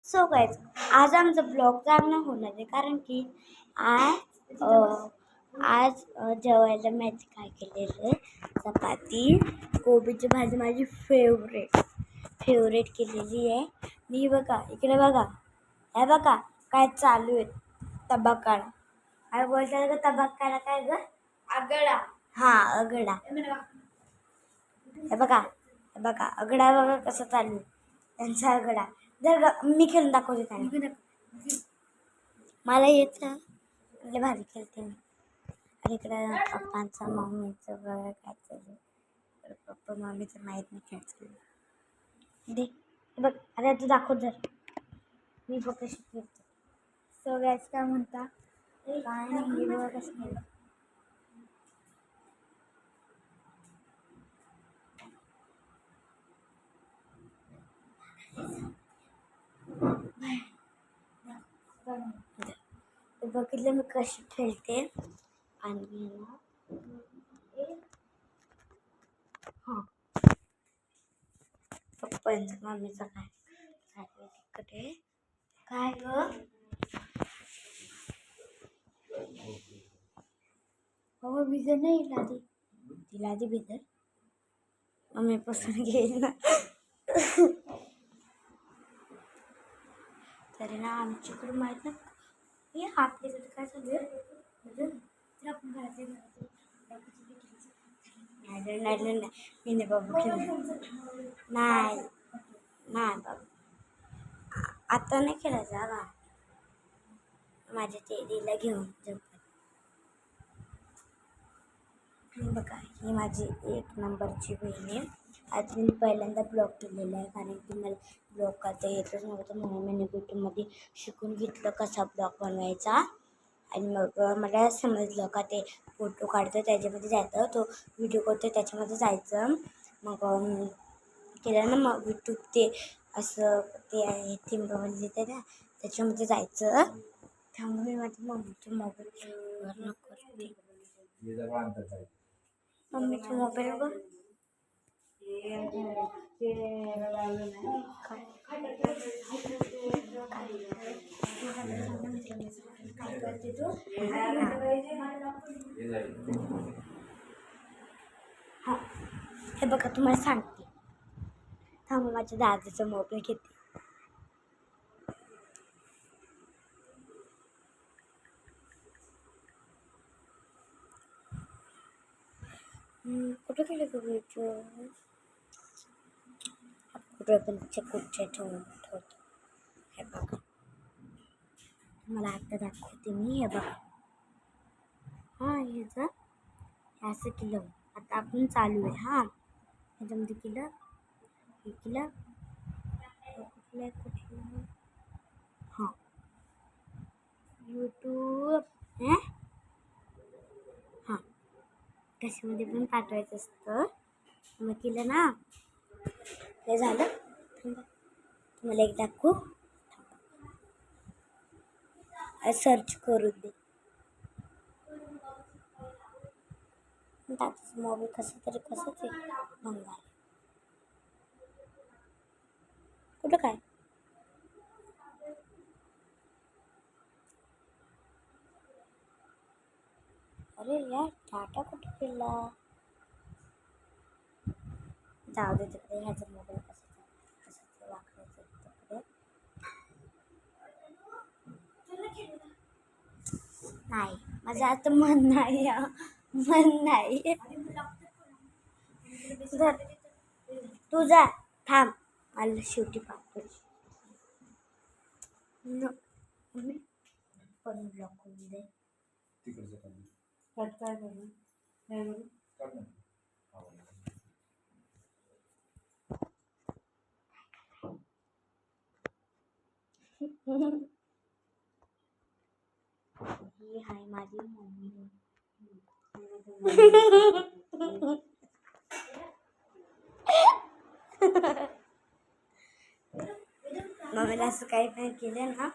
So guys, आज आमचा blog चांगला होणार आहे कारण की आज जेवायला मी काय केलेलं आहे, चपाती कोबीची भाजी माझी फेवरेट केलेली आहे मी. बघा इकडे बघा, हे बघा काय चालू आहे. तबाकाळा काय बोलतात ग? तबाकाळा काय ग? आगडा. हां आगडा. हे बघा आगडा बघा कसं चालू आहे त्यांचा आगडा. जर मी खेळून दाखवते त्यांना. मला येतं लय भारी खेळते मी. आणि इकडं पप्पांचं मम्मीचं बघा काय चालू. पप्पा मम्मीचं माहीत नाही काय चालू. दे बघ, अरे तू दाखव जर. मी बघ कशी खेळते. सो गॅस काय म्हणता? काय नाही, बघा कसं खेळतं. बघितलं मी कशी खेळते. आणि हां पप्पांचं मम्मीचं काय तिकडे काय ग? बाबा बिजर नाही लादी, ती लादी बिजर मम्मीपासून घेईल ना. तरी ना आमच्याकडे माहीत ना हे आपल्याकडे काय चालू आहे. आपण घरातले नाही मी नाही बाबा खेळ. नाही बाबा आता नाही खेळायचा बा. माझ्या टेडीला घेऊन जंप. बघा ही माझी एक नंबरची बहीण आहे. आज मी पहिल्यांदा ब्लॉग केलेला आहे कारण की मला ब्लॉग करता येतच नव्हतं, म्हणून मी यूट्यूबमध्ये शिकून घेतलं कसा ब्लॉग बनवायचा. आणि मग मला समजलं का ते फोटो काढतो त्याच्यामध्ये जायचं, तो व्हिडिओ करतो त्याच्यामध्ये जायचं. मग केलं ना मग यूट्यूब ते असं ते आहे थीम बनवली ना त्याच्यामध्ये जायचं. त्यामुळे माझ्या मम्मीच्या मोबाईलवर करते. मम्मीच्या मोबाईलवर हां हे बघा तुम्हाला सांगते. थांबा माझ्या दादाचा मोबाईल घेते. कुठे गेले बघायचं? कुठे पण कुठे ठेवतो. हे बघा मला आता दाखवते मी. हे बघा हां ह्याचं असं केलं. आता आपण चालू आहे. हां ह्याच्यामध्ये केलं हे केलं कुठलं हां यूट्यूब हां कशामध्ये पण पाठवायचं असतं. मग केलं ना ते झालं. तुम्हाला एक दाखवू, सर्च करू दे. दादाचं मोबाईल कसंच आहे बंगाल. कुठं काय अरे यार टाटा कुठे केला? जाऊ दे तिकडे. ह्याचा मोबाईल कसं वापरायचं तिकडे नाही. माझं आता मन नाही तू जा थांब. मला शेवटी पाठवायची पण ब्लॉक करून दे. ही आहे माझी मम्मी. मम्मीला असं काही नाही केलं ना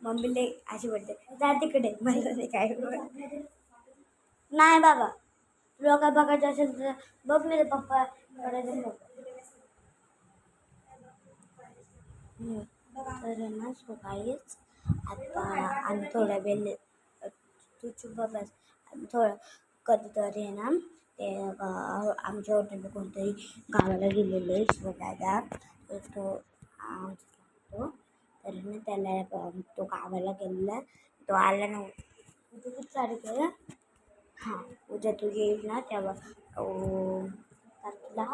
मम्मीला अशी बोलते जा तिकडे. मला नाही काय नाही बाबा. लोक बघायचं असेल तर बघ मेरे पप्पा करायचं. तर ना सकाळीच आता आणि थोड्या वेळ तू चुप बस. थोडं कधीतरी आहे ना ते आमच्या हॉटेलला कोणतरी गावाला गेलेले बघायला तर तो तर ना त्याला तो गावाला गेलेला तो आला ना उद्या किती तारीख आहे. हां उद्या तू येईल ना तेव्हा तारखेला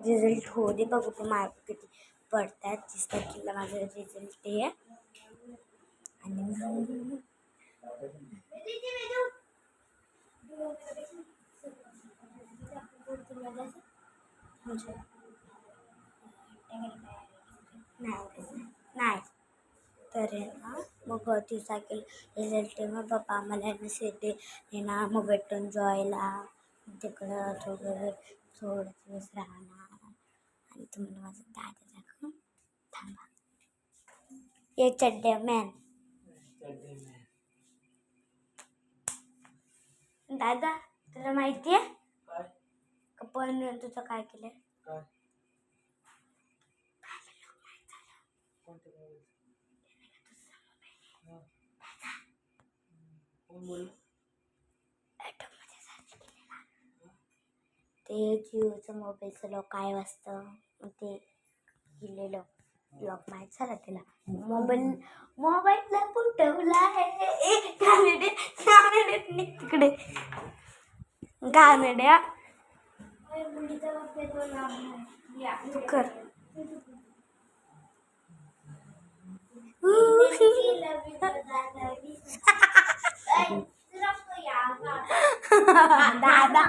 रिझल्ट हो दे बघू तू मार्क किती पडतात 30 तारखेला माझं रिझल्ट आहे आणि नाही तर आहे ना मग ती सायकल रिझल्ट आहे मग पप्पा आम्हाला नसेल हे ना मग भेटून जॉयला तिकडं थोडं दिवस राहणार आणि तुम्हाला माझं दादा दाखव थांबा ये चड्डे मॅन दादा तुला माहिती आहे पण तुझं काय केलं ते जिओचं मोबाईलचं लॉक काय वाजतं ते गेलेलं लॉक माहीत झालं त्याला मोबाईलला फुटवला आहे तिकडे गाणड्या कर दादा